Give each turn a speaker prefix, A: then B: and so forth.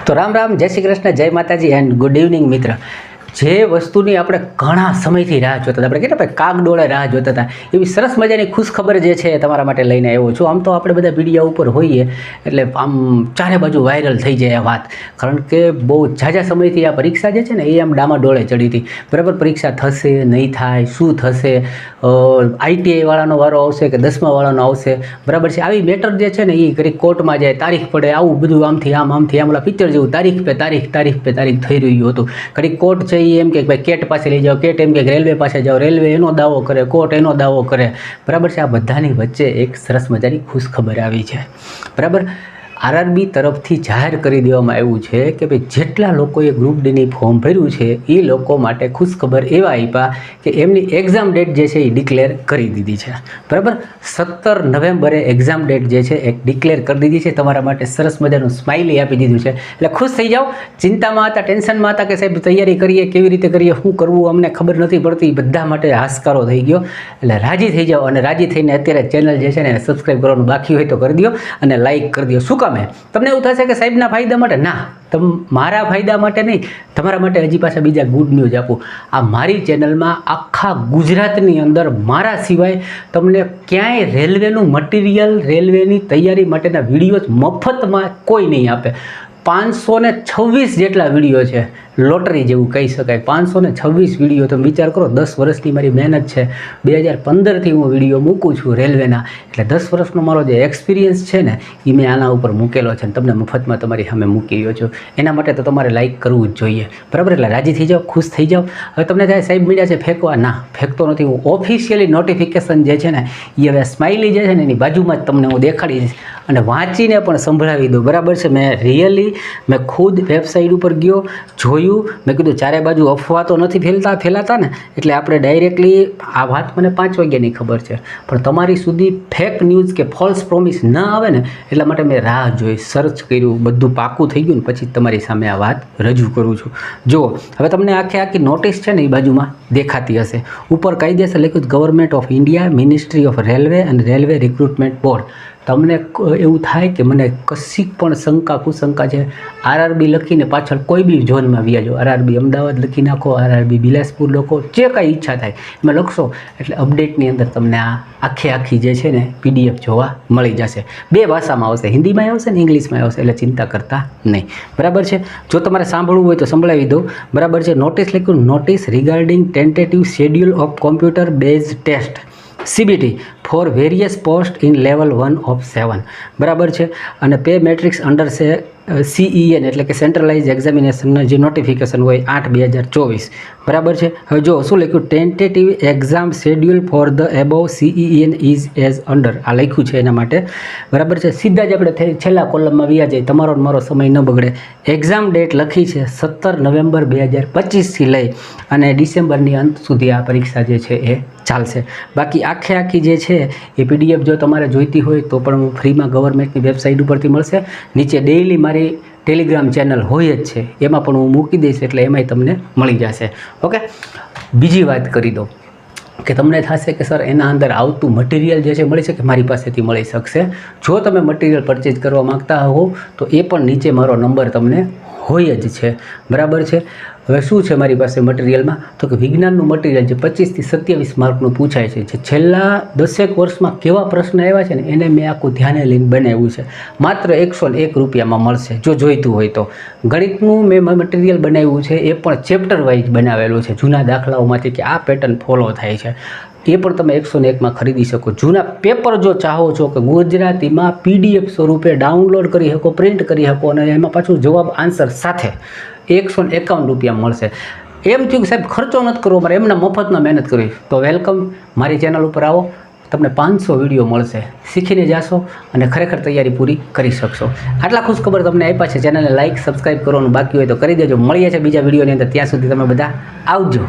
A: તો રામ રામ, જય શ્રી કૃષ્ણ, જય માતાજી એન્ડ ગુડ ઇવનિંગ મિત્ર. જે વસ્તુની આપણે ઘણા સમયથી રાહ જોતા હતા, આપણે કેટલા કાગડોળે રાહ જોતા હતા, એવી સરસ મજાની ખુશખબર જે છે તમારા માટે લઈને આવ્યો છું. આમ તો આપણે બધા મીડિયા ઉપર હોઈએ એટલે આમ ચારે બાજુ વાયરલ થઈ જાય આ વાત, કારણ કે બહુ ઝાઝા સમયથી આ પરીક્ષા જે છે ને એ આમ ડામાડોળે ચડી હતી. બરાબર, પરીક્ષા થશે નહીં થાય, શું થશે, ITI વાળાનો વારો આવશે કે 10મા વાળાનો આવશે, બરાબર છે. આવી મેટર જે છે ને એ કરી કોર્ટમાં જાય, તારીખ પડે, આવું બધું આમથી આમ ઓલા પિક્ચર જેવું તારીખ પે તારીખ થઈ રહ્યું હતું. ઘડી કોર્ટ છે એમ કે ભાઈ કેટ પાસે લઈ જાઓ, કેટ એમ કે રેલવે પાસે જાઓ, રેલવે એનો દાવો કરે, કોર્ટ એનો દાવો કરે, બરાબર છે. આ બધાની વચ્ચે એક સરસ મજાની ખુશખબર આવી છે, બરાબર. RRB તરફથી જાહેર કરી દેવામાં આવ્યું છે કે ભાઈ જેટલા લોકોએ ગ્રુપ ડીની ફોર્મ ભર્યું છે એ લોકો માટે ખુશખબર એવા આપ્યા કે એમની એક્ઝામ ડેટ જે છે એ ડિક્લેર કરી દીધી છે, બરાબર. 17 નવેમ્બરે એક્ઝામ ડેટ જે છે એ ડિક્લેર કરી દીધી છે. તમારા માટે સરસ મજાનું સ્માઇલી આપી દીધું છે, એટલે ખુશ થઈ જાઓ. ચિંતામાં હતા, ટેન્શનમાં હતા કે સાહેબ તૈયારી કરીએ, કેવી રીતે કરીએ, શું કરવું, અમને ખબર નથી પડતી, બધા માટે હાશકારો થઈ ગયો. એટલે રાજી થઈ જાઓ, અને રાજી થઈને અત્યારે ચેનલ જે છે ને સબસ્ક્રાઈબ કરવાનું બાકી હોય તો કરી દો અને લાઇક કરી દો. શું કામ? તમને એવું થશે કે સાહેબના ફાયદા માટે, ના, મારા ફાયદા માટે નહીં, તમારા માટે હજી પાછા બીજા ગુડ ન્યૂઝ આપું. આ મારી ચેનલમાં આખા ગુજરાતની અંદર મારા સિવાય તમને ક્યાંય રેલવેનું મટીરિયલ, રેલવેની તૈયારી માટેના વિડીયો મફતમાં કોઈ નહીં આપે. 526 જેટલા વિડીયો છે, લોટરી જેવું કહી શકાય. 526 વિડીયો, તમે વિચાર કરો, 10 વર્ષની મારી મહેનત છે. 2015થી હું વિડીયો મૂકું છું રેલવેના, એટલે 10 વર્ષનો મારો જે એક્સપિરિયન્સ છે ને એ મેં આના ઉપર મૂકેલો છે, અને તમને મફતમાં તમારી સામે મૂકી રહ્યો છું. એના માટે તો તમારે લાઇક કરવું જ જોઈએ, બરાબર. એટલે રાજી થઈ જાઓ, ખુશ થઈ જાઓ. હવે તમને થાય સાહેબ મીડિયા છે ફેંકવા, ના, ફેંકતો નથી. હું ઓફિશિયલી નોટિફિકેશન જે છે ને એ હવે સ્માઇલી જે છે ને એની બાજુમાં જ તમને હું દેખાડીશ, અને વાંચીને પણ સંભળાવી દઉં, બરાબર છે. મેં ખુદ વેબસાઇટ ઉપર ગયો, જોયું, મેં કીધું ચારે બાજુ અફવા તો નથી ફેલાતા ને, એટલે આપણે ડાયરેક્ટલી આ વાત મને 5 વાગ્યાની ખબર છે, પણ તમારી સુધી ફેક ન્યૂઝ કે ફોલ્સ પ્રોમિસ ન આવે ને એટલા માટે મેં રાહ જોઈ, સર્ચ કર્યું, બધું પાકું થઈ ગયું ને પછી તમારી સામે આ વાત રજૂ કરું છું. જુઓ, હવે તમને આખી નોટિસ છે ને એ બાજુમાં દેખાતી હશે. ઉપર કાયદેસર લખ્યું government of India, ministry of railway અને રેલવે રિક્રુટમેન્ટ બોર્ડ. તમને એવું થાય કે મને કશી પણ શંકા કુશંકા છે, RRB લખીને પાછળ કોઈ બી ઝોનમાં વ્યાજો, RRB અમદાવાદ લખી નાખો, RRB બિલાસપુર લખો, જે કાંઈ ઈચ્છા થાય એમાં લખશો એટલે અપડેટની અંદર તમને આ આખી જે છે ને PDF જોવા મળી જશે. 2 ભાષામાં આવશે, હિન્દીમાં આવશે ને ઇંગ્લિશમાં આવશે, એટલે ચિંતા કરતા નહીં, બરાબર છે. જો તમારે સાંભળવું હોય તો સંભળાવી દઉં, બરાબર છે. નોટિસ લખ્યું, notice regarding tentative schedule of computer base test CBT for various post in level 1 of 7, બરાબર છે. અને પે મેટ્રિક્સ અંડર CEN એટલે કે સેન્ટ્રલાઇઝ એક્ઝામિનેશનના જે નોટિફિકેશન હોય 8/2024, બરાબર છે. હવે જો શું લખ્યું, tentative exam schedule for the above CEN is as under, આ લખ્યું છે એના માટે, બરાબર છે. સીધા જ આપણે છેલ્લા કોલમમાં વ્યા જાય, તમારો મારો સમય ન બગડે. એક્ઝામ ડેટ લખી છે 17 નવેમ્બર 2025થી લઈ અને ડિસેમ્બરની અંત સુધી આ પરીક્ષા જે છે એ ચાલશે. બાકી આખી જે છે એ PDF જો તમારે જોઈતી હોય તો પણ ફ્રીમાં ગવર્મેન્ટની વેબસાઇટ ઉપરથી મળશે. નીચે ડેઇલી મારી ટેલિગ્રામ ચેનલ હોય જ છે, એમાં પણ હું મૂકી દઈશ, એટલે એમાંય તમને મળી જશે. ઓકે, બીજી વાત કરી દો કે તમને થશે કે સર એના અંદર આવતું મટીરિયલ જે છે મળી શકે, મારી પાસેથી મળી શકશે. જો તમે મટીરિયલ પરચેઝ કરવા માગતા હો તો એ પણ નીચે મારો નંબર તમને હોય જ છે, બરાબર છે. હવે શું છે મારી પાસે મટીરિયલમાં, તો કે વિજ્ઞાનનું મટીરિયલ જે 25 થી 27 માર્કનું પૂછાય છે, જે છેલ્લા 10 વર્ષમાં કેવા પ્રશ્ન આવ્યા છે ને એને મેં આખું ધ્યાને લઈને બનાવ્યું છે. માત્ર 101 રૂપિયામાં મળશે જો જોઈતું હોય તો. ગણિતનું મેં મટીરિયલ બનાવ્યું છે, એ પણ ચેપ્ટર વાઇઝ બનાવેલું છે, જૂના દાખલાઓમાંથી કે આ પેટર્ન ફોલો થાય છે, એ પણ તમે 101માં ખરીદી શકો. જૂના પેપર જો ચાહો છો કે ગુજરાતીમાં PDF સ્વરૂપે ડાઉનલોડ કરી શકો, પ્રિન્ટ કરી શકો, અને એમાં પાછું જવાબ આન્સર સાથે 151 રૂપિયા મળશે. એમ થયું કે સાહેબ ખર્ચો નથી કરવો મારે, એમના મફતમાં મહેનત કરવી, તો વેલકમ, મારી ચેનલ ઉપર આવો, તમને 500 વિડીયો મળશે, શીખીને જાશો અને ખરેખર તૈયારી પૂરી કરી શકશો. આટલા ખુશ ખબર તમને આપ્યા છે. ચેનલને લાઇક સબસ્ક્રાઈબ કરવાનું બાકી હોય તો કરી દેજો. મળીએ છીએ બીજા વિડીયોની અંદર, ત્યાં સુધી તમે બધા આવજો.